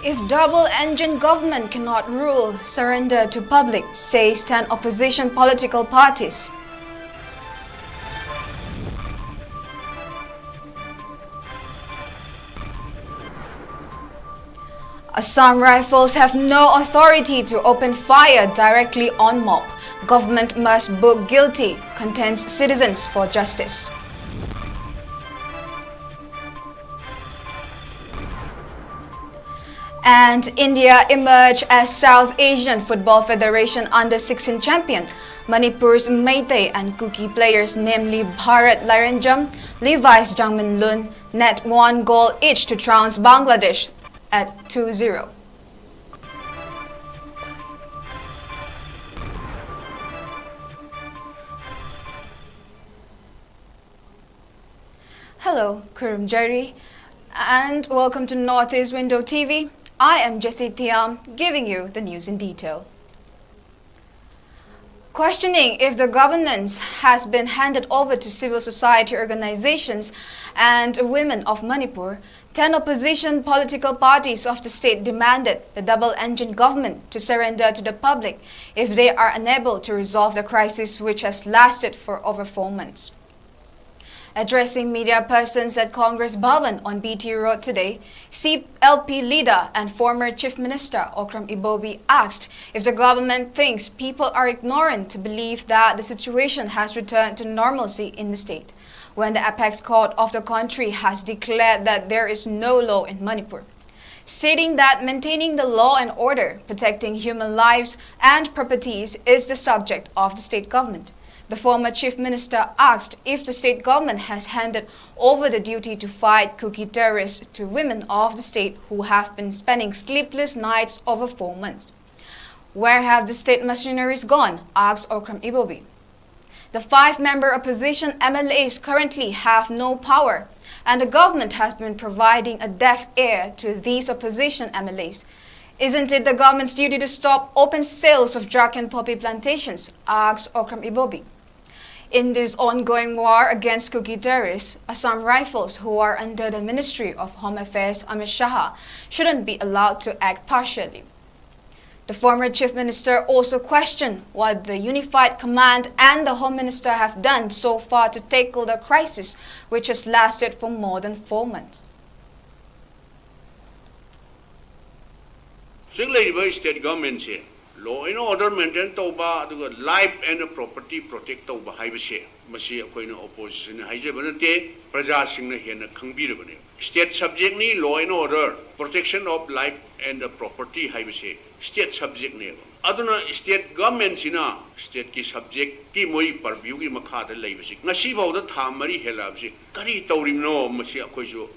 If double-engine government cannot rule, surrender to public, says 10 opposition political parties. Assam Rifles have no authority to open fire directly on mob. Government must book guilty, contends Citizens for Justice. And India emerged as South Asian Football Federation Under-16 champion. Manipur's Meitei and Kuki players, namely Bharat Laranjam, Levi's Jangmin Lun, net 1 goal each to trounce Bangladesh at 2-0. Hello, 𝐂𝐢𝐯𝐬, and welcome to Northeast Window TV. I am JESSY THIYAM, giving you the news in detail. Questioning if the governance has been handed over to civil society organizations and women of Manipur, 10 opposition political parties of the state demanded the double-engine government to surrender to the public if they are unable to resolve the crisis which has lasted for over 4 months. Addressing media persons at Congress Bhavan on BT Road today, CLP leader and former Chief Minister 𝐂𝐲𝐸 asked if the government thinks people are ignorant to believe that the situation has returned to normalcy in the state, when the apex court of the country has declared that there is no law in Manipur. Stating that maintaining the law and order, protecting human lives and properties is the subject of the state government. The former chief minister asked if the state government has handed over the duty to fight cookie terrorists to women of the state who have been spending sleepless nights over 4 months. Where have the state machineries gone? Asked 𝐂𝐲𝐸. The 5-member opposition MLAs currently have no power, and the government has been providing a deaf ear to these opposition MLAs. Isn't it the government's duty to stop open sales of drug and poppy plantations? Asked 𝐂𝐲𝐸. In this ongoing war against cookie terrorists, Assam Rifles, who are under the Ministry of Home Affairs Amit Shah, shouldn't be allowed to act partially. The former Chief Minister also questioned what the Unified Command and the Home Minister have done so far to tackle the crisis, which has lasted for more than 4 months. State government law and order maintain toba life and property protect toba haibase masi akoina opposition haijabanate praja singna hena khangbirabane state subject ni law and order protection of life and property haibase state subject ne aduna state government sina state ki subject ki moi purview ki makha da leibase ngasi bawda thamari helabse kari tawrimno masi akoisu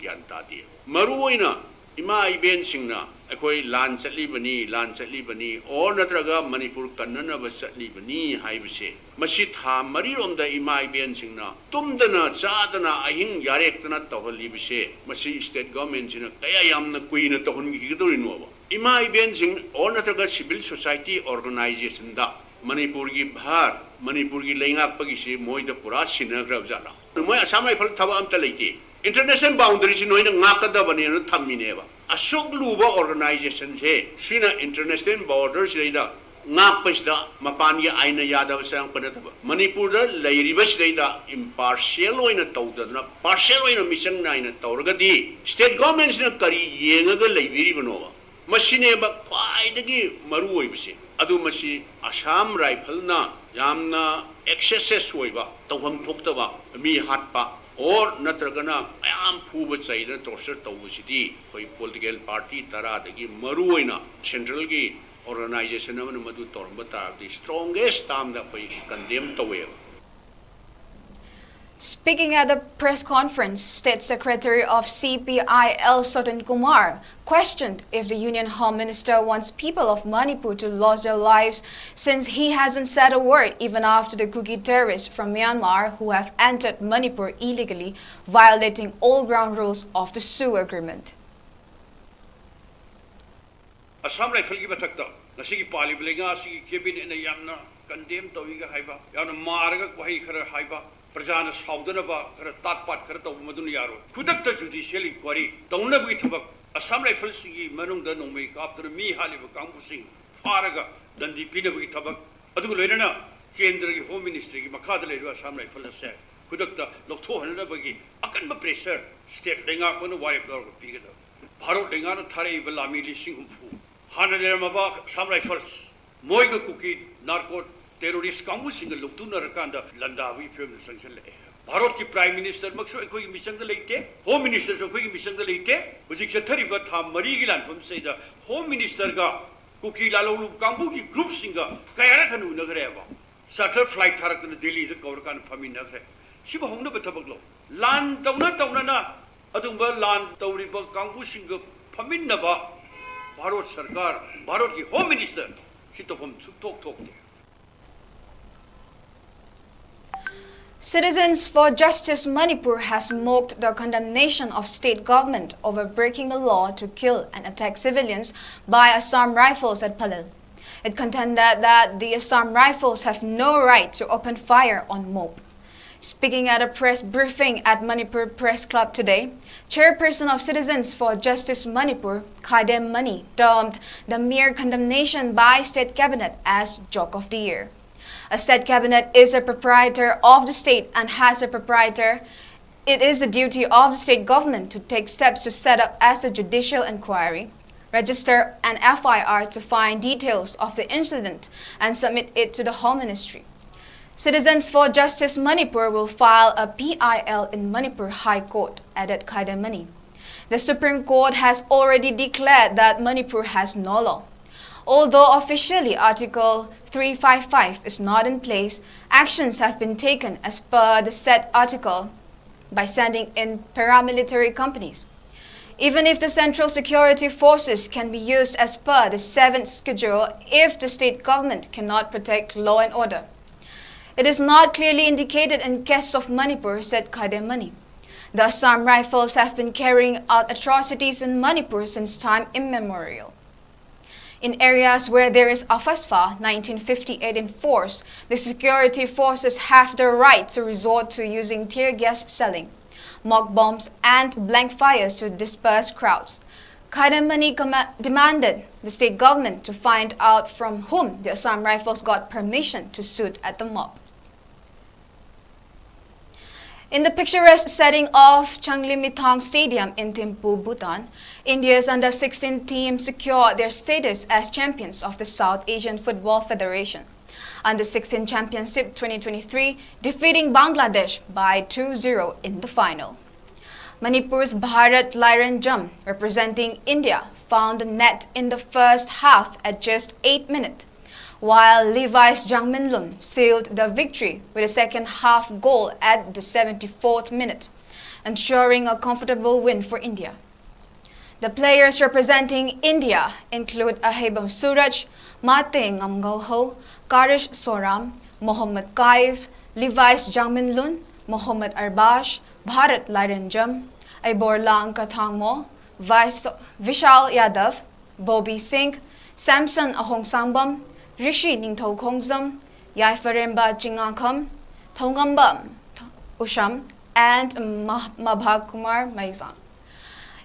gyan ta di maruoina ima iben singna akoi lan chatli or natraga Manipur kannana ba chatli bani haibase masi tha mari romda ima iben singna tumdana chadana ahing yarektana tawhali bise masi state government sina kaya yamna kuina tawhun gi dorin wa ima iben sing or natraga civil society organization da Manipur gi bhar Manipur gi lengak pagi se moida pura sinagrab jala moi Assam Rifle thaba amta leite international boundaries no ina ngakada bani no thammineba ashok luba organization se sina international borders leida ngapasda mapan ya aina yadav sang panataba Manipur da leiribas leida impartial oina tawdana partial oina mission naina tawragadi state governments na kari yengaga leibiri banowa masine ba khwaidagi maru oibase adu masi Assam Rifle na yamna excesses oiba tawham thoktaba mi hatpa or natragana ayam phuba chaina torture tawusidi koi political party tara dagi maruoina central gi organization amana madu torba ta the strongest term da koi condemn tawe. Speaking at the press conference, State Secretary of CPIL Sotin Kumar questioned if the Union Home Minister wants people of Manipur to lose their lives, since he hasn't said a word even after the cookie terrorists from Myanmar who have entered Manipur illegally, violating all ground rules of the Sioux Agreement. Assam Rifle ki batakta nasi ki pali belenga si cabinet na yamna condemn tawiga haiba yamna marga wahi khara haiba Prajana Saudana Kara Tatpat Karata Madun Yaro, Kudakta judicial inquiry, Taunabit Assam Rifles sigi manung da nongmei kaptana mi haliba kangbu sing faraga dandi pinabagi tabak adugu loinana Kendra ki Home Ministry ki makada leiru Assam Rifles se kudakta lokto hanana bagi akanba pressure state denga kono warip dor ko pigada Bharot denga na thare balami lising humfu hana der maba Assam Rifles moiga kuki narco terrorist kangbu sing loktu narakanda landawi film sanction le Bharot ki Prime Minister makso ekoi mission da leite Home Minister so koi mission da leite hujik se thari ba tham mari gi lan phum se da Home Minister ga kuki lalo kangbu ki group singa kayara khanu nagre ba charter flight tharak na Delhi da kawr kan phami nagre siba hongna ba thabak lo lan tawna na adungba lan tawri ba kangbu singa phamin na ba Bharot sarkar Bharot ki Home Minister si to phum tok de Citizens for Justice Manipur has mocked the condemnation of state government over breaking the law to kill and attack civilians by Assam Rifles at Palil. It contended that the Assam Rifles have no right to open fire on mob. Speaking at a press briefing at Manipur Press Club today, Chairperson of Citizens for Justice Manipur, 𝐶𝐤 Mani, termed the mere condemnation by State Cabinet as Joke of the Year. A state cabinet is a proprietor of the state and has a proprietor. It is the duty of the state government to take steps to set up as a judicial inquiry, register an FIR to find details of the incident and submit it to the Home Ministry. Citizens for Justice Manipur will file a PIL in Manipur High Court, added 𝐶𝐤 Mani. The Supreme Court has already declared that Manipur has no law. Although officially Article 355 is not in place, actions have been taken as per the said article by sending in paramilitary companies. Even if the Central Security Forces can be used as per the 7th schedule if the state government cannot protect law and order. It is not clearly indicated in case of Manipur, said 𝐶𝐤 Mani. The Assam Rifles have been carrying out atrocities in Manipur since time immemorial. In areas where there is AFASFA 1958 in force, the security forces have the right to resort to using tear gas selling, mock bombs, and blank fires to disperse crowds. 𝐶𝐤 Mani demanded the state government to find out from whom the Assam Rifles got permission to shoot at the mob. In the picturesque setting of 𝐶𝐤𝐬 Stadium in Thimphu, Bhutan, India's under-16 team secured their status as champions of the South Asian Football Federation Under-16 Championship 2023, defeating Bangladesh by 2-0 in the final. Manipur's 𝐷𝐴𝐸𝐻, representing India, found the net in the first half at just 8 minutes, while Levi's 𝐵𝐸𝐻 sealed the victory with a second half goal at the 74th minute, ensuring a comfortable win for India. The players representing India include 𝐴𝐕𝐓 Suraj, Mate Ngamgauho, Karish Soram, Mohammad Kaif, Levi's 𝐵𝐸𝐻, Mohammad Arbash, Bharat Lairanjam, Aiborlang Kathangmo, Vishal Yadav, Bobby Singh, Samson Ahongsangbam, Rishi Ningthaukhongzam, Yaifaremba Chingakham, Thongambam Usham, and Mabhakumar Maizang.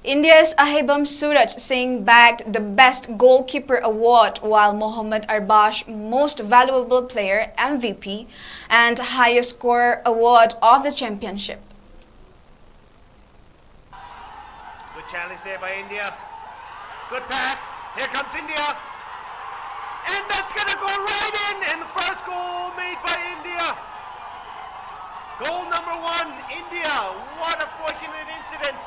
India's 𝐴𝐕𝐓 Suraj Singh bagged the Best Goalkeeper Award, while Mohammad Arbash Most Valuable Player MVP and Highest Scorer Award of the championship. Good challenge there by India. Good pass. Here comes India. And that's going to go right in. And the first goal made by India. Goal number 1, India. What a fortunate incident.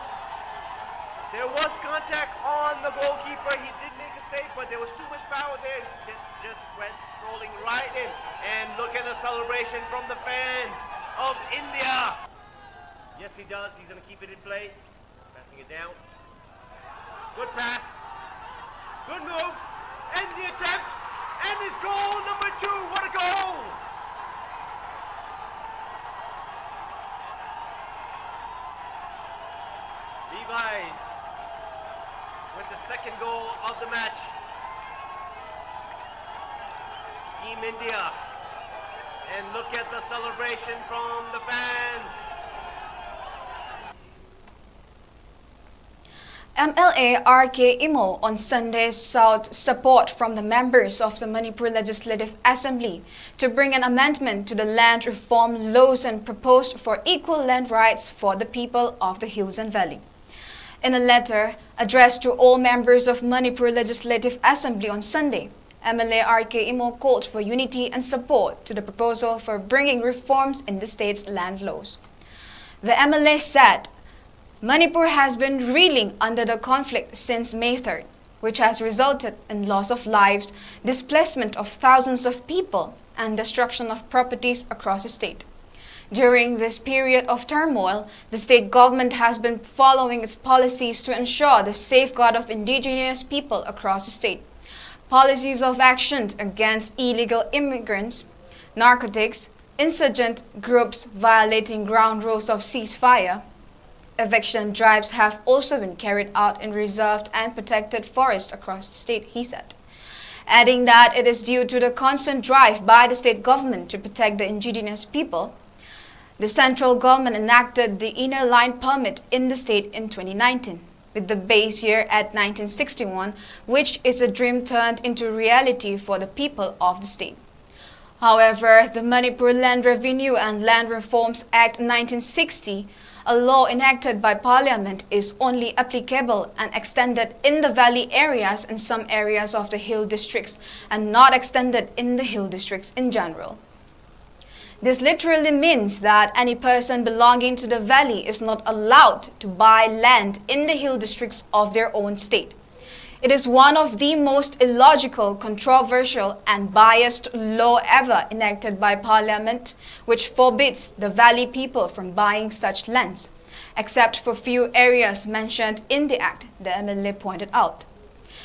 There was contact on the goalkeeper. He did make a save, but there was too much power there. It just went rolling right in. And look at the celebration from the fans of India. Yes, he does. He's going to keep it in play. Passing it down. Good pass. Good move. And the attempt. And it's goal number 2. What a goal! Levi's with the second goal of the match. Team India. And look at the celebration from the fans. MLA 𝐷𝐷𝐿 on Sunday sought support from the members of the Manipur Legislative Assembly to bring an amendment to the land reform laws and proposed for equal land rights for the people of the hills and valley. In a letter addressed to all members of Manipur Legislative Assembly on Sunday, MLA 𝐷𝐷𝐿 called for unity and support to the proposal for bringing reforms in the state's land laws. The MLA said, Manipur has been reeling under the conflict since May 3rd, which has resulted in loss of lives, displacement of thousands of people, and destruction of properties across the state. During this period of turmoil, the state government has been following its policies to ensure the safeguard of indigenous people across the state. Policies of actions against illegal immigrants, narcotics, insurgent groups violating ground rules of ceasefire, eviction drives have also been carried out in reserved and protected forests across the state, he said, adding that it is due to the constant drive by the state government to protect the indigenous people. The central government enacted the inner line permit in the state in 2019, with the base year at 1961, which is a dream turned into reality for the people of the state. However, the Manipur Land Revenue and Land Reforms Act 1960, a law enacted by Parliament, is only applicable and extended in the valley areas and some areas of the hill districts, and not extended in the hill districts in general. This literally means that any person belonging to the valley is not allowed to buy land in the hill districts of their own state. It is one of the most illogical, controversial, and biased law ever enacted by Parliament, which forbids the valley people from buying such lands, except for few areas mentioned in the Act, the MLA pointed out.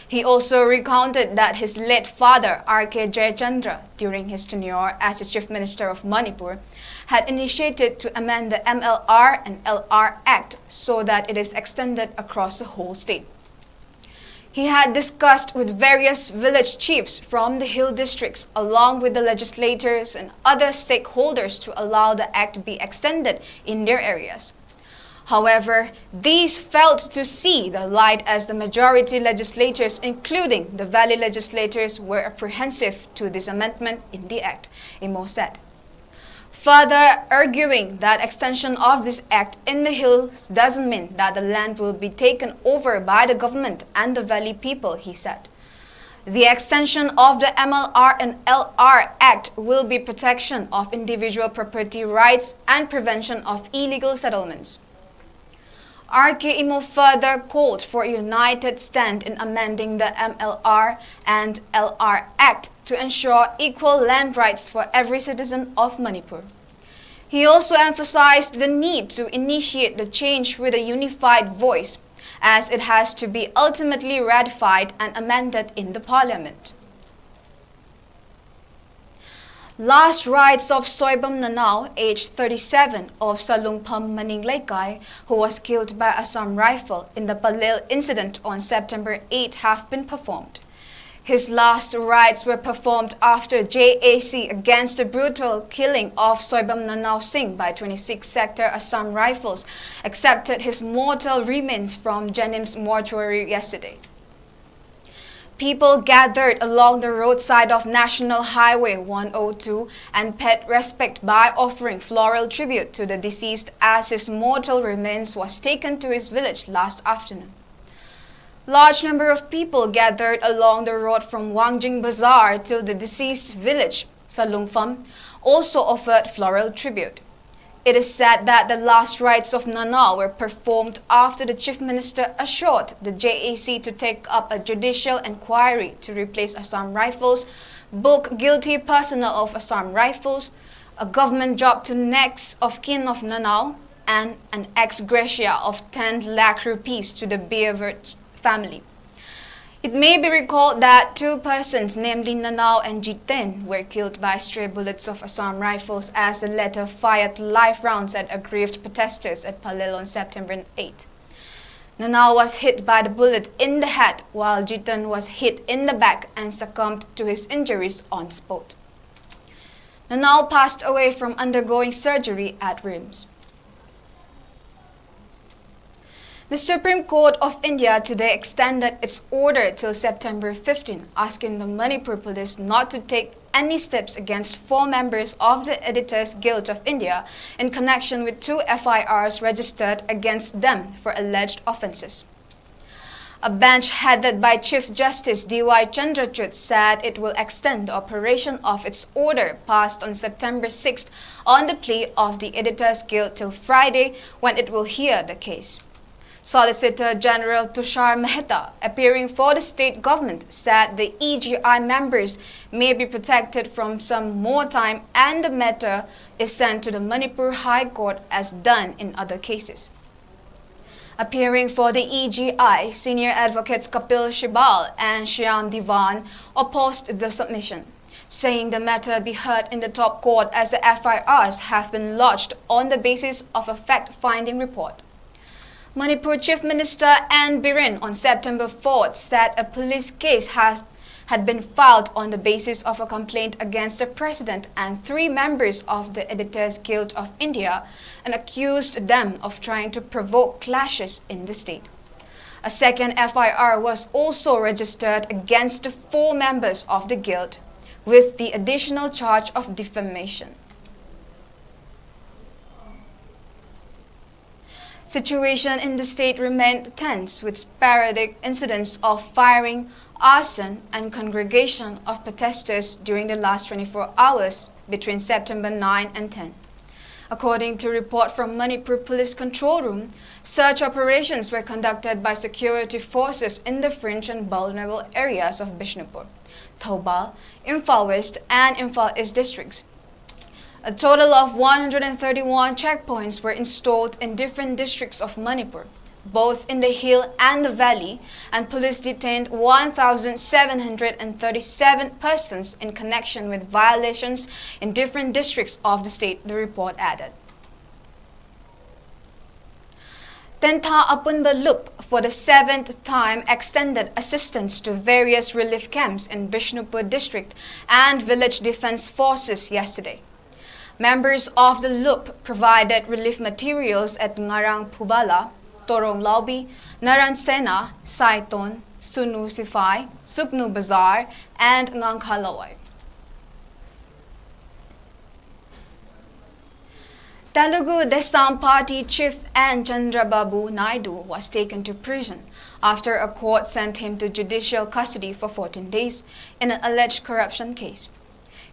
He also recounted that his late father, R.K. Jayachandra, during his tenure as the Chief Minister of Manipur, had initiated to amend the MLR and LR Act so that it is extended across the whole state. He had discussed with various village chiefs from the hill districts along with the legislators and other stakeholders to allow the act to be extended in their areas. However, these failed to see the light as the majority legislators, including the valley legislators, were apprehensive to this amendment in the act, Imo said. Further arguing that extension of this act in the hills doesn't mean that the land will be taken over by the government and the valley people, he said. The extension of the MLR and LR Act will be protection of individual property rights and prevention of illegal settlements. 𝐷𝐷𝐿 further called for a united stand in amending the MLR and LR Act to ensure equal land rights for every citizen of Manipur. He also emphasized the need to initiate the change with a unified voice, as it has to be ultimately ratified and amended in the Parliament. Last rites of Soibam Nanao, aged 37, of Salungpham Maninglaikay, who was killed by Assam rifle in the Palil incident on September 8, have been performed. His last rites were performed after JAC against the brutal killing of Soibam Nanao Singh by 26 Sector Assam Rifles accepted his mortal remains from Janim's mortuary yesterday. People gathered along the roadside of National Highway 102 and paid respect by offering floral tribute to the deceased as his mortal remains was taken to his village last afternoon. Large number of people gathered along the road from Wangjing Bazaar to the deceased village, Salungpham, also offered floral tribute. It is said that the last rites of Nanao were performed after the Chief Minister assured the JAC to take up a judicial inquiry to replace Assam Rifles, book guilty personnel of Assam Rifles, a government job to next of kin of Nanao, and an ex gratia of 10 lakh rupees to the Beaver family. It may be recalled that two persons, namely Nanao and Jiten, were killed by stray bullets of Assam Rifles as the latter fired live rounds at aggrieved protesters at Palil on September 8. Nanao was hit by the bullet in the head, while Jiten was hit in the back and succumbed to his injuries on spot. Nanao passed away from undergoing surgery at RIMS. The Supreme Court of India today extended its order till September 15, asking the Manipur police not to take any steps against 4 members of the Editors Guild of India in connection with 2 FIRs registered against them for alleged offences. A bench headed by Chief Justice D.Y. Chandrachud said it will extend the operation of its order passed on September 6 on the plea of the Editors Guild till Friday, when it will hear the case. Solicitor General Tushar Mehta, appearing for the state government, said the EGI members may be protected from some more time and the matter is sent to the Manipur High Court as done in other cases. Appearing for the EGI, senior advocates Kapil Sibal and Shyam Divan opposed the submission, saying the matter be heard in the top court as the FIRs have been lodged on the basis of a fact-finding report. Manipur Chief Minister N. Biren on September 4th said a police case had been filed on the basis of a complaint against the President and 3 members of the Editors Guild of India and accused them of trying to provoke clashes in the state. A second FIR was also registered against the 4 members of the guild with the additional charge of defamation. Situation in the state remained tense with sporadic incidents of firing, arson, and congregation of protesters during the last 24 hours between September 9 and 10. According to report from Manipur Police Control Room, search operations were conducted by security forces in the fringe and vulnerable areas of Bishnupur, Thoubal, Imphal West, and Imphal East districts. A total of 131 checkpoints were installed in different districts of Manipur, both in the hill and the valley, and police detained 1,737 persons in connection with violations in different districts of the state, the report added. Tentha Apunba Loop for the 7th time extended assistance to various relief camps in Bishnupur district and village defense forces yesterday. Members of the loop provided relief materials at Ngarang Pubala, Torong Laubi, Naran Sena, Saiton, Sunu Sifai, Suknu Bazar, and Ngangkhalawai. Telugu Desam Party chief N. Chandrababu Naidu was taken to prison after a court sent him to judicial custody for 14 days in an alleged corruption case.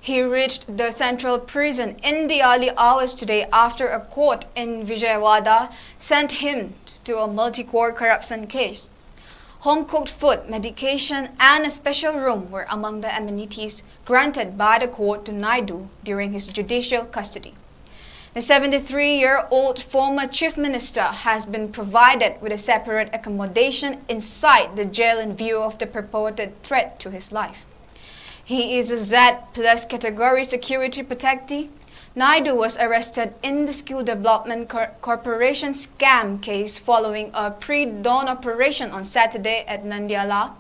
He reached the central prison in the early hours today after a court in Vijayawada sent him to a multi-court corruption case. Home-cooked food, medication, and a special room were among the amenities granted by the court to Naidu during his judicial custody. The 73-year-old former chief minister has been provided with a separate accommodation inside the jail in view of the purported threat to his life. He is a Z+ category security protectee. Naidu was arrested in the Skill Development Corporation scam case following a pre-dawn operation on Saturday at Nandyala,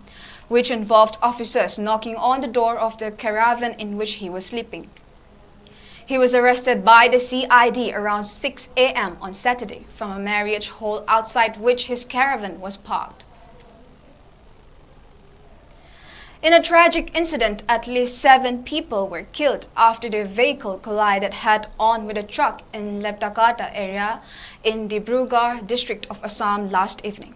which involved officers knocking on the door of the caravan in which he was sleeping. He was arrested by the CID around 6 a.m. on Saturday from a marriage hall outside which his caravan was parked. In a tragic incident, at least 7 people were killed after their vehicle collided head-on with a truck in Leptakata area in the Dibrugarh district of Assam last evening.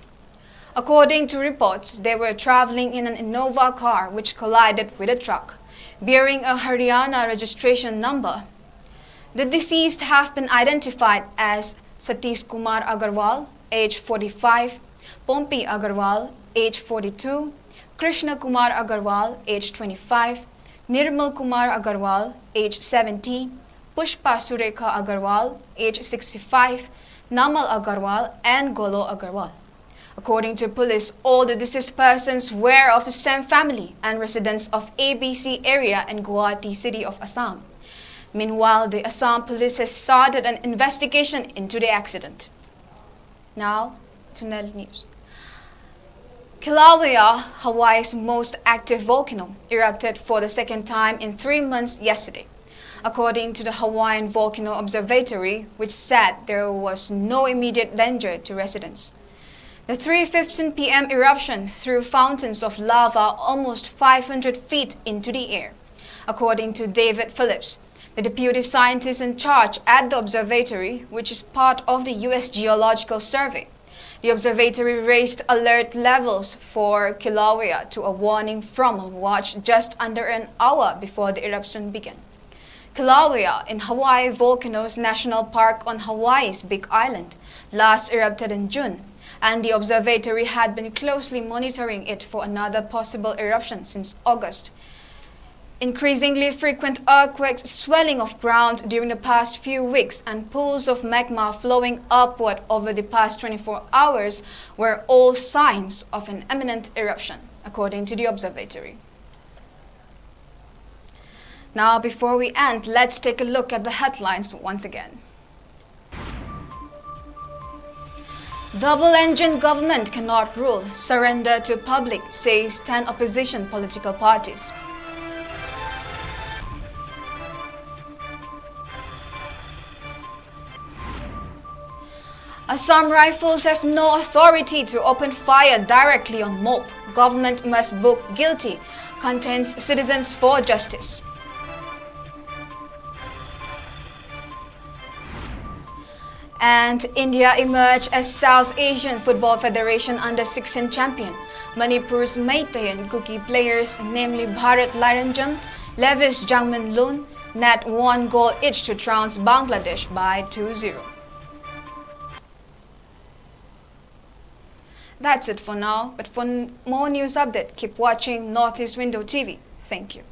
According to reports, they were traveling in an Innova car which collided with a truck, bearing a Haryana registration number. The deceased have been identified as Satish Kumar Agarwal, age 45, Pompi Agarwal, age 42, Krishna Kumar Agarwal, age 25, Nirmal Kumar Agarwal, age 70, Pushpa Surekha Agarwal, age 65, Namal Agarwal, and Golo Agarwal. According to police, all the deceased persons were of the same family and residents of ABC area in Guwahati city of Assam. Meanwhile, the Assam police has started an investigation into the accident. Now, to Nel News. Kilauea, Hawaii's most active volcano, erupted for the 2nd time in 3 months yesterday, according to the Hawaiian Volcano Observatory, which said there was no immediate danger to residents. The 3:15 p.m. eruption threw fountains of lava almost 500 feet into the air. According to David Phillips, the deputy scientist in charge at the observatory, which is part of the U.S. Geological Survey, the observatory raised alert levels for Kilauea to a warning from a watch just under an hour before the eruption began. Kilauea, in Hawaii Volcanoes National Park on Hawaii's Big Island, last erupted in June, and the observatory had been closely monitoring it for another possible eruption since August. Increasingly frequent earthquakes, swelling of ground during the past few weeks, and pools of magma flowing upward over the past 24 hours were all signs of an imminent eruption, according to the observatory. Now, before we end, let's take a look at the headlines once again. Double-engine government cannot rule. Surrender to public, says 10 opposition political parties. Assam Rifles have no authority to open fire directly on mob. Government must book guilty, contends Citizens for Justice. And India emerged as South Asian Football Federation Under-16 champion. Manipur's Meiteyan Kuki players, namely Bharat Lairanjam, Levis Jangmin Lun, net 1 goal each to trounce Bangladesh by 2-0. That's it for now, but for more news update, keep watching Northeast Window TV. Thank you.